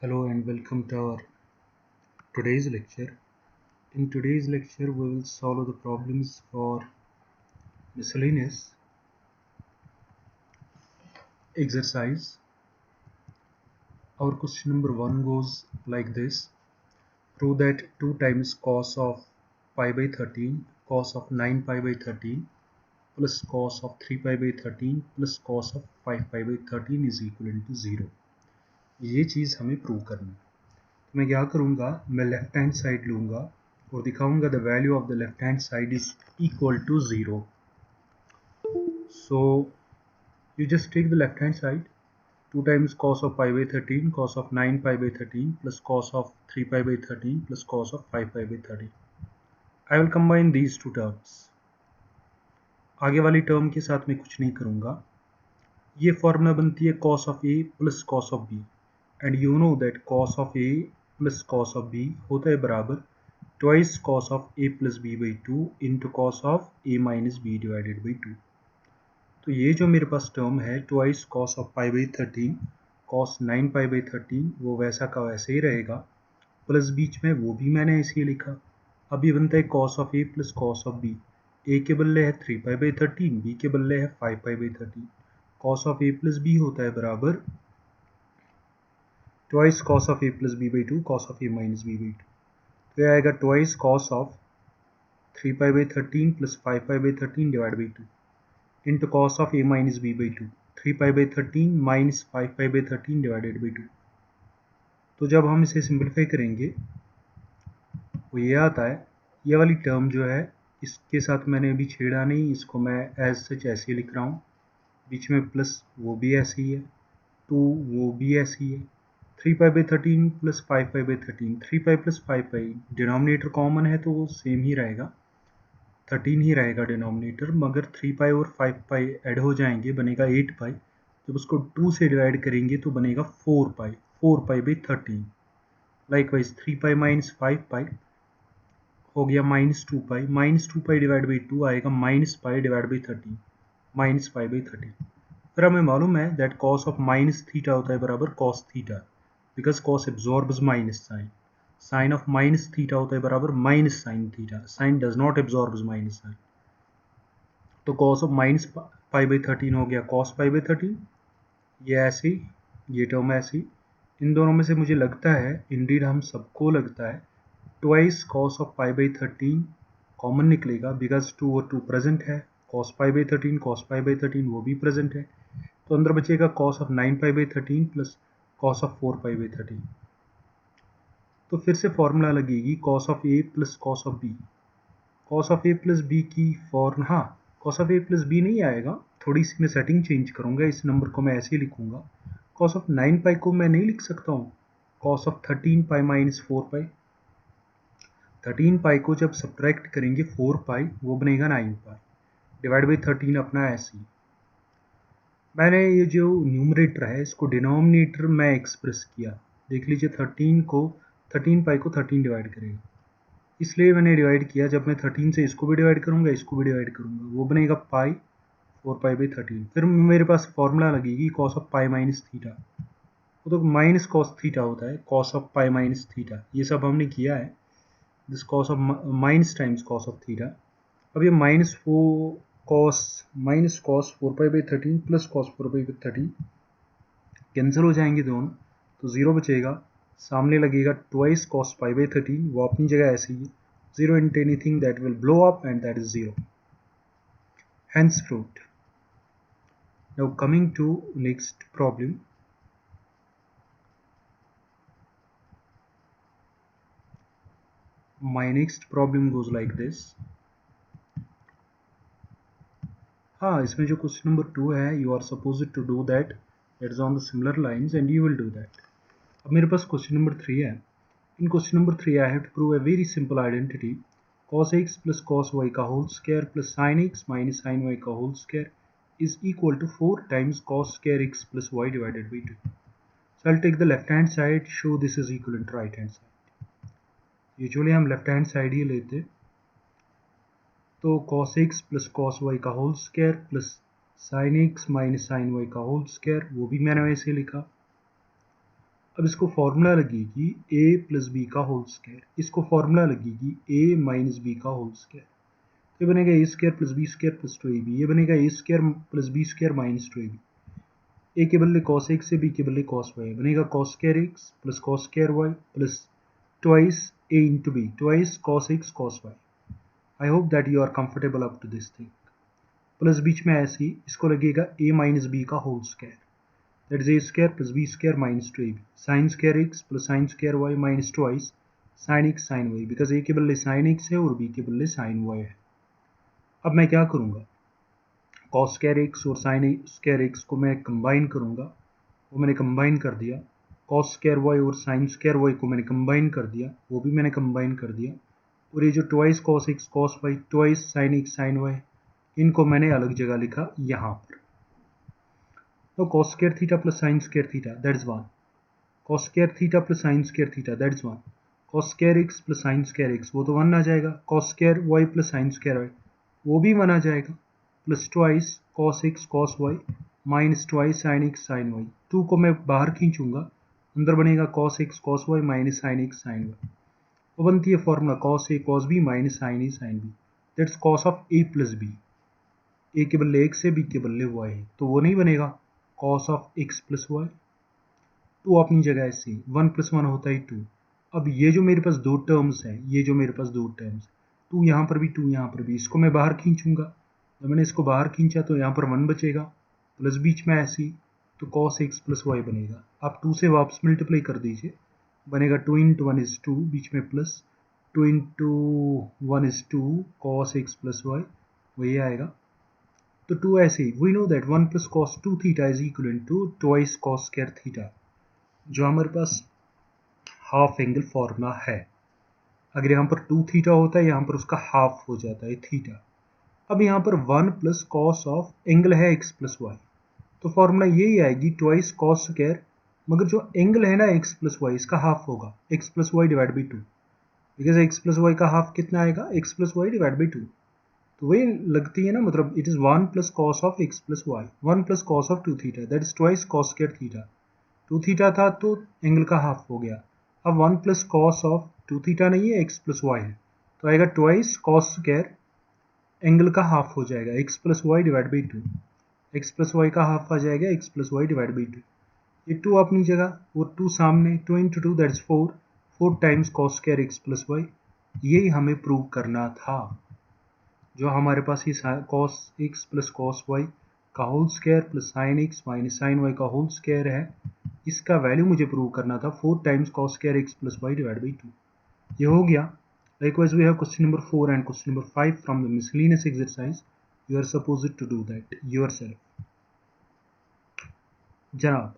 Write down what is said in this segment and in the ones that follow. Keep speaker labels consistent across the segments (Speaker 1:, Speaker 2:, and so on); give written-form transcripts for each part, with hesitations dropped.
Speaker 1: Hello and welcome to our today's lecture. In today's lecture, we will solve the problems for miscellaneous exercise. Our question number 1 goes like this. Prove that 2 times cos of pi by 13 cos of 9 pi by 13 plus cos of 3 pi by 13 plus cos of 5 pi by 13 is equivalent to 0. ये चीज़ हमें prove करनी है. तो मैं क्या करूँगा, मैं left hand side लूँगा और दिखाऊंगा the value of the left hand side is equal to 0. So you just take the left hand side, 2 times cos of pi by 13 cos of 9 pi by 13 plus cos of 3 pi by 13 plus cos of 5 pi by 13. I will combine these two terms. आगे वाली term के साथ मैं कुछ नहीं करूँगा. ये formula बनती है cos of a plus cos of b and you know that cos of a plus cos of b होता है बराबर twice cos of a plus b by 2 into cos of a minus b divided by 2. तो ये जो मेरे पास term है twice cos of pi by 13 cos 9 pi by 13 वो वैसा का वैसे ही रहेगा, प्लस बीच में वो भी मैंने ऐसे ही लिखा. अब ये बनता है cos of a plus cos of b. a के बदले है 3 pi by 13, b के बदले है 5 pi by 13. cos of a plus b होता है बराबर twice cos of a plus b by 2 cos of a minus b by 2. तो यह आएगा twice cos of 3 pi by 13 plus 5 pi by 13 divided by 2 into cos of a minus b by 2, 3 pi by 13 minus 5 pi by 13 divided by 2. तो जब हम इसे simplify करेंगे वो ये आता है, ये वाली टर्म जो है इसके साथ मैंने अभी छेड़ा नहीं, इसको मैं एज सच ऐसे ही लिख रहा हूँ. बीच में प्लस वो भी ऐसे ही है, 2 वो भी ऐसे ही है, 3 पाई by 13 plus 5 pi by 13, 3 pi plus 5 pi denominator common है तो वो सेम ही रहेगा, 13 ही रहेगा डिनोमिनेटर, मगर 3 पाई और 5 पाई ऐड हो जाएंगे बनेगा 8 पाई. जब उसको 2 से डिवाइड करेंगे तो बनेगा 4 pi, 4 pi by 13. Likewise 3 pi minus 5 pi हो गया minus 2 pi, minus 2 pi divide by 2 आएगा minus pi divide by 13, minus pi by 13. फिर हमें मालूम है that cos of minus theta होता है बराबर cos theta, because cos absorbs minus sine. Sine of minus theta होता है बराबर minus sine theta, sine does not absorbs minus sign. तो cos of minus pi by 13 हो गया कॉस पाई बाई 13, ये ऐसे ही, ये टर्म ऐसे ही. इन दोनों में से मुझे लगता है, इंडीड हम सबको लगता है, twice cos of pi by 13 common निकलेगा बिकॉज 2 और 2 प्रेजेंट है. Cos pi by 13 cos pi by 13 वो भी प्रेजेंट है, तो अंदर बचेगा cos of 9 pi by 13 plus cos of 4 pi by 13. तो फिर से फॉर्मूला लगेगी cos of A plus cos of B. Cos of A plus B की फॉर्म, हाँ cos of A plus B नहीं आएगा, थोड़ी सी मैं सेटिंग चेंज करूंगा, इस नंबर को मैं ऐसे ही लिखूंगा. कॉस ऑफ 9 पाई को मैं नहीं लिख सकता हूँ कॉस ऑफ 13 पाई माइनस 4 पाई. 13 पाई को जब सब्ट्रैक्ट करेंगे 4 पाई वो बनेगा 9 पाई डिवाइड बाई 13 अपना ऐसे ही. मैंने ये जो न्यूमरेटर है इसको डिनोमिनेटर में एक्सप्रेस किया. देख लीजिए 13 पाई को 13 डिवाइड करेगा, इसलिए मैंने डिवाइड किया. जब मैं 13 से इसको भी डिवाइड करूंगा इसको भी डिवाइड करूंगा, वो बनेगा पाई 4 पाई बाई 13. फिर मेरे पास फॉर्मूला लगेगी cos of pi minus theta, वो तो माइनस कॉस थीटा होता है, cos of pi minus theta, ये सब हमने किया है. This cos of minus times cos of theta. अब ये minus cos 4 pi by 13 plus cos 4 pi by 13 cancel हो जाएंगे दोनों, तो ज़ीरो बचेगा. सामने लगेगा ट्वाइस कॉस पाई बाई 13, वो अपनी जगह ऐसे ही, zero into anything that will blow up and that is zero. Hence proved. Now coming to next problem. My next problem goes like this. हाँ, इसमें जो क्वेश्चन नंबर 2 है, you are supposed to do that, it is on the similar lines and you will do that. अब मेरे पास question number 3 है. In question number 3 I have to prove a very simple identity. cos x plus cos y का whole square plus sin x minus sin y का whole square is equal to 4 times cos square x plus y divided by 2. So I'll take the left hand side, show this is equivalent to right hand side. Usually हम left hand side ही लेते, तो cos x plus cos y का whole square plus sin x minus sin y का whole square, वो भी मैंने वैसे लिखा. अब इसको फॉर्मूला लगेगी a प्लस बी का होल स्क्वायर, इसको फॉर्मूला लगेगी a माइनस बी का होल स्क्वायर। तो ये बनेगा A square plus B square plus 2ab, ये बनेगा A square plus B square minus 2ab। A के बदले कॉस एक्स से बी के बदले कॉस वाई बनेगा cos square X plus cos square Y plus twice A into B twice cos X cos Y. I hope that you are comfortable up to this thing. Plus बीच में ऐसे ही इसको लगेगा A minus B का whole square, that is A square plus B square minus 2ab sine square X plus sine square Y minus twice sine X sine Y, because A के बदले sine x है और B के बदले sign Y है। अब मैं क्या करूँगा, कॉस स्क्वायर एक्स और साइन स्क्वायर एक्स को मैं कंबाइन करूँगा, वो मैंने कंबाइन कर दिया। कॉस स्क्वायर वाई और साइन स्क्वायर वाई को मैंने कंबाइन कर दिया, वो भी मैंने कंबाइन कर दिया। और ये जो twice cos X cos Y twice sine X sine Y, इनको मैंने अलग जगह लिखा यहाँ पर। तो cos square theta plus sine square theta that is 1, cos square theta plus sine square theta that is 1, cos square X plus sine square X वो तो 1 आ जाएगा, cos square Y plus sine square Y वो भी 1 आ जाएगा, plus twice cos X cos Y minus twice sine X sine Y. 2 को मैं बाहर खींचूंगा, अंदर बनेगा cos X cos Y minus sine X sine Y. वो बनती है formula cos A cos B minus sine A sine B, that's cos of A plus B. A के बदले एक्स है, बी के बदले वाई है, तो वो नहीं बनेगा cos of X plus Y. 2 अपनी जगह ऐसे 1 प्लस 1 होता है 2। अब ये जो मेरे पास दो टर्म्स हैं, ये जो मेरे पास दो टर्म्स 2 यहाँ पर भी 2 यहाँ पर भी, इसको मैं बाहर खींचूंगा। जब मैंने इसको बाहर खींचा तो यहाँ पर 1 बचेगा, प्लस बीच में ऐसी तो कॉस एक्स प्लस वाई बनेगा। आप 2 से वापस मल्टीप्लाई कर दीजिए, बनेगा 2 इंटू 1 इज 2, बीच में plus 2 into 1 is 2 cos X plus Y, वही आएगा। तो 2 ऐसे ही we know that 1 plus cos 2 theta is equal to twice cos square theta, जो हमारे पास हाफ एंगल फॉर्मूला है। अगर यहाँ पर 2 थीटा होता है, यहाँ पर उसका हाफ हो जाता है थीटा। अब यहाँ पर 1 प्लस कॉस ऑफ एंगल है एक्स प्लस वाई, तो फॉर्मूला यही आएगी ट्वाइस कॉस स्क्वायर, मगर जो एंगल है ना एक्स प्लस वाई, इसका हाफ होगा X plus Y divide by 2, because X plus Y का हाफ कितना आएगा, X plus Y divide by 2। तो वही लगती है ना, मतलब it is 1 plus cos of X plus Y 1 plus cos of 2 theta that is twice cos square theta. 2 theta था तो एंगल का हाफ हो गया। अब 1 प्लस कॉस ऑफ 2 थीटा नहीं है, एक्स प्लस वाई है, तो आएगा ट्वाइस कॉस स्क्वायर, एंगल का हाफ हो जाएगा X plus Y divide by 2, X plus Y का हाफ आ जाएगा X plus Y divide by 2। ये 2 अपनी जगह और 2 सामने, 2 into 2 that is 4, 4 times cos square X plus Y. यही हमें प्रूव करना था। जो हमारे पास ही cos X plus cos Y का whole square plus sine x minus sine Y का होल स्क्वायर है, इसका वैल्यू मुझे प्रूव करना था 4 times cos square X plus Y divide by 2। ये हो गया। Likewise, we have question number 4 and question number 5 from the miscellaneous exercise. You are supposed to do that yourself. जनाब,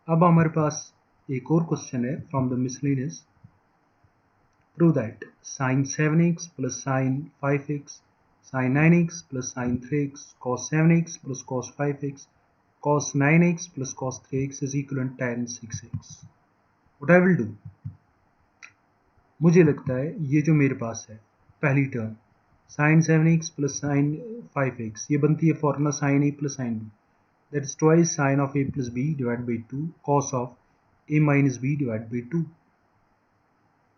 Speaker 1: अब हमारे पास एक और क्वेश्चन है from the miscellaneous. Prove that sine 7x plus sine 5x sine 9x plus sine 3x cos 7x plus cos 5x cos 9x plus cos 3x is equal to tan 6x. What I will do, मुझे लगता है ये जो मेरे पास है पहली term sign 7x plus sine 5x, ये बनती है formula sine A plus sine B, that is twice sine of A plus B divide by 2 cos of A minus B divide by 2।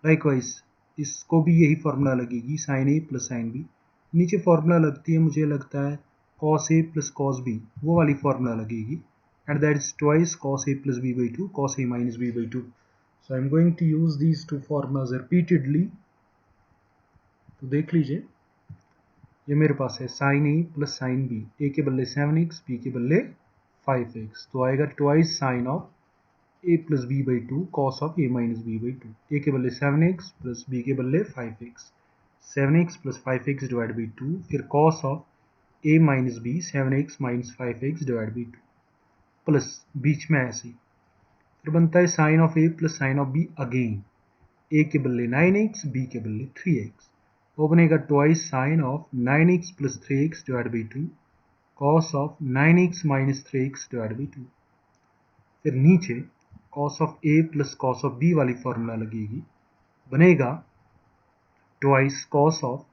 Speaker 1: Likewise इसको भी यही फॉर्मूला लगेगी sine A plus sine B, नीचे formula लगती है मुझे लगता है cos A plus cos B, वो वाली फॉर्मूला लगेगी, and that is twice cos A plus B by 2 cos A minus B by 2। So I'm going to use these two formulas repeatedly. तो देख लीजिए, ये मेरे पास है sine A plus sine B, A के बदले 7x बी के बदले 5x, तो आएगा twice sine of A plus B by 2 cos of A minus B by 2, A के बदले 7x प्लस बी के बदले 5x, 7x plus 5x divide by 2, फिर cos of A minus B 7x minus 5x divide by 2, plus बीच में ऐसे फिर बनता है sine of A plus sine of B again, A के बदले 9x बी के बदले 3x, वो बनेगा twice sine of 9x plus 3x divide by 2 cos of 9x minus 3x divide by 2। फिर नीचे cos of A plus cos of B वाली formula लगेगी, बनेगा twice cos of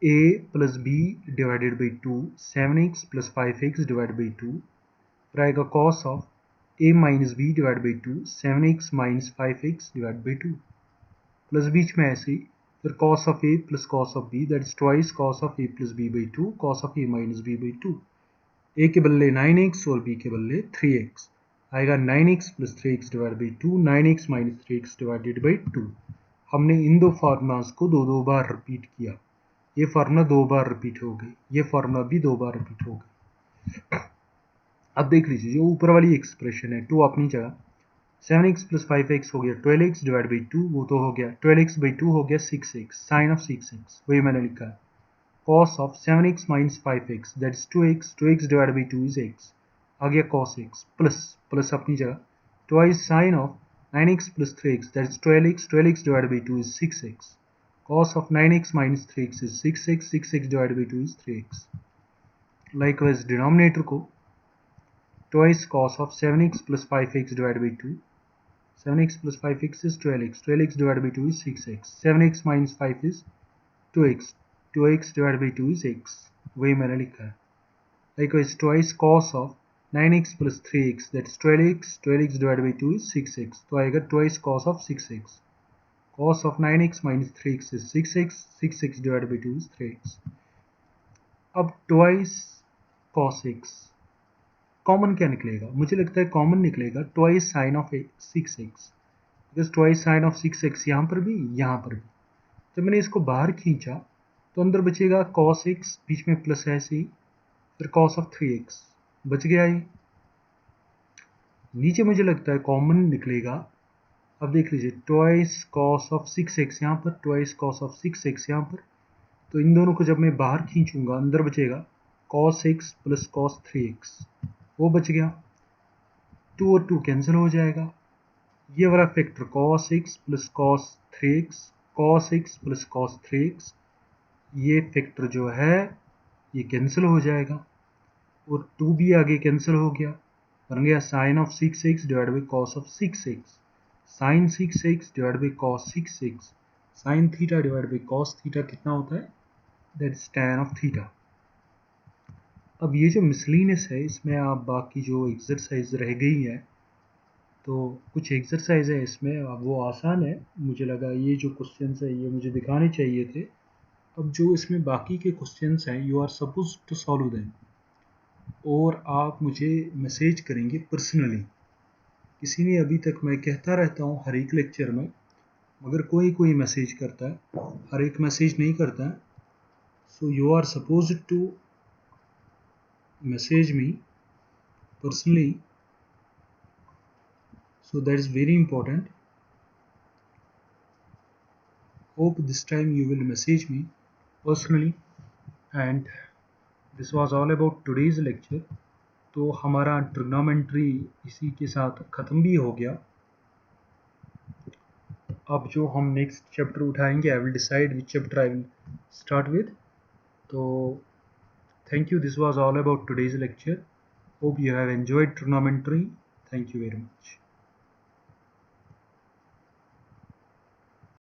Speaker 1: a plus b divided by 2 7x plus 5x divided by 2 फिर आएगा cos of a minus b divided by 2 7x minus 5x divided by 2 plus बीच में ऐसे ही फिर cos of a plus cos of b that is twice cos of a plus b by 2 cos of a minus b by 2 a के बल्ले 9x और b के बल्ले 3x आएगा 9x plus 3x divided by 2 9x minus 3x divided by 2 हमने इन दो formulas को दो बार रिपीट किया ये फार्मूला 2 बार रिपीट हो गई ये फार्मूला भी 2 बार रिपीट हो गई अब देख लीजिए जो ऊपर वाली एक्सप्रेशन है 2 अपनी जगह 7x plus 5x हो गया 12x divided by 2 वो तो हो गया 12x by 2 हो गया 6x sin of 6x वही मैंने लिखा है cos of 7x minus 5x that is 2x divided by 2 is x आ गया cos x प्लस अपनी जगह twice sin of 9x plus 3x that is 12x divided by 2 is 6x cos of 9x minus 3x is 6x divided by 2 is 3x likewise denominator को twice cos of 7x plus 5x divided by 2 7x plus 5x is 12x divided by 2 is 6x 7x minus 5 is 2x divided by 2 is x वही मैंने लिखा है likewise twice cos of 9x plus 3x that is 12x divided by 2 is 6x तो आएगा twice cos of 6x cos of 9x minus 3x is 6x divided by 2 is 3x अब twice cos x common क्या निकलेगा मुझे लगता है common निकलेगा twice sin of 6x because twice sin of 6x यहाँ पर भी जब मैंने इसको बाहर खींचा तो अंदर बचेगा cos x बीच में प्लस ऐसे ही फिर cos of 3x बच गया ये नीचे मुझे लगता है कॉमन निकलेगा अब देख लीजिए twice cos of 6x यहाँ पर twice cos of 6x यहाँ पर तो इन दोनों को जब मैं बाहर खींचूंगा अंदर बचेगा cos x plus cos 3x वो बच गया 2 और 2 कैंसिल हो जाएगा ये वाला factor cos x plus cos 3x cos x plus cos 3x ये फैक्टर जो है ये कैंसिल हो जाएगा और 2 भी आगे कैंसिल हो गया बन गया sin of 6x divided by cos of 6x sin 6x divided by cos 6x sin theta divided by cos theta कितना होता है that is tan of theta अब ये जो मिसलिनियस है इसमें आप बाकी जो एक्सरसाइज रह गई है तो कुछ एक्सरसाइज है इसमें अब वो आसान है मुझे लगा ये जो क्वेश्चंस है ये मुझे दिखाने चाहिए थे अब जो इसमें बाकी के क्वेश्चंस हैं you are suppose to solve them और आप मुझे मैसेज करेंगे पर्सनली किसी ने अभी तक मैं कहता रहता हूँ हर एक लेक्चर में मगर कोई मैसेज करता है हर एक मैसेज नहीं करता है so you are suppose to message me personally so that is very important hope this time you will message me personally and this was all about today's lecture तो हमारा ट्रिग्नोमेट्री इसी के साथ ख़त्म भी हो गया अब जो हम नेक्स्ट चैप्टर उठाएंगे I will decide which chapter I will start with तो thank you this was all about today's lecture hope you have enjoyed trigonometry thank you very much